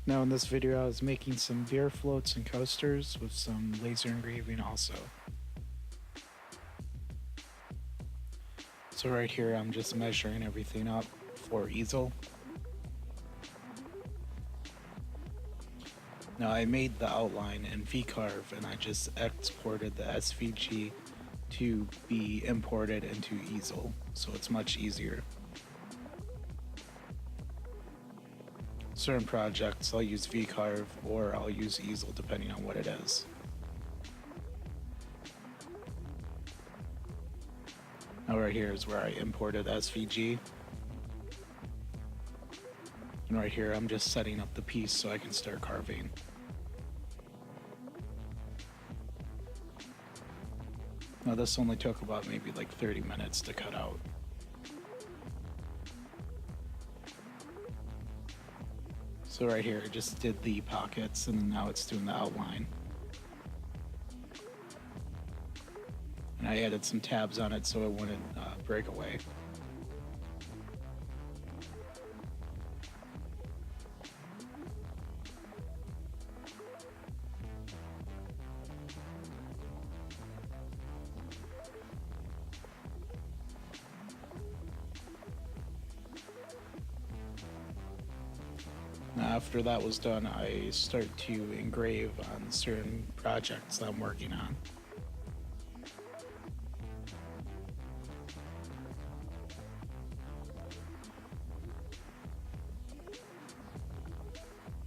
Now in this video I was making some beer floats and coasters with some laser engraving also. So right here I'm just measuring everything up for easel. Now I made the outline in Carve and I just exported the SVG to be imported into easel, so it's much easier. Certain projects I'll use Carve or I'll use easel depending on what it is. Now right here is where I imported SVG. And right here I'm just setting up the piece so I can start carving. Now this only took about maybe like 30 minutes to cut out. So right here I just did the pockets and now it's doing the outline. And I added some tabs on it so it wouldn't break away. Now after that was done, I start to engrave on certain projects that I'm working on.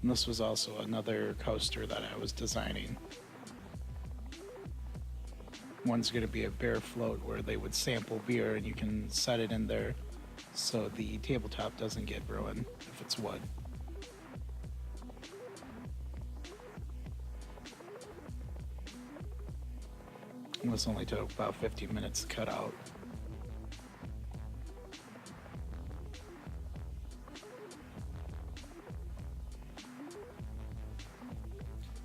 And this was also another coaster that I was designing. One's going to be a beer float where they would sample beer and you can set it in there so the tabletop doesn't get ruined if it's wood. And this only took about 15 minutes to cut out.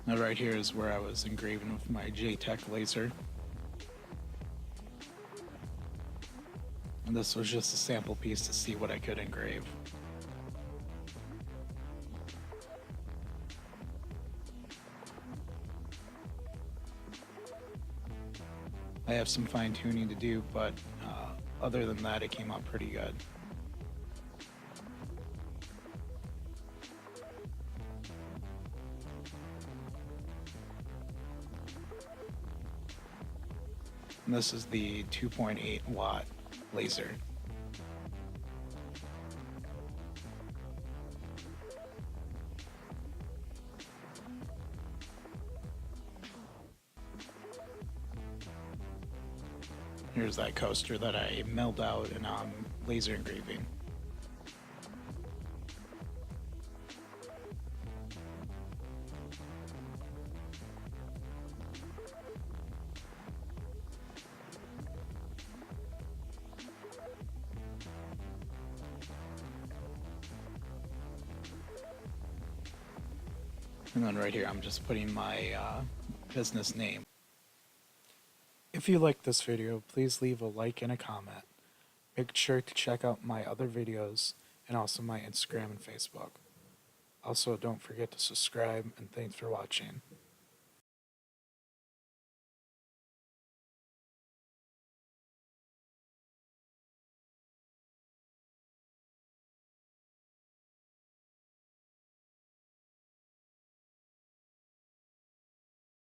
Now right here is where I was engraving with my Jtech Laser. And this was just a sample piece to see what I could engrave. I have some fine tuning to do, but other than that it came out pretty good. And this is the 2.8 watt laser. Here's that coaster that I milled out and laser engraving. And then right here, I'm just putting my business name. If you liked this video, please leave a like and a comment. Make sure to check out my other videos and also my Instagram and Facebook. Also, don't forget to subscribe, and thanks for watching.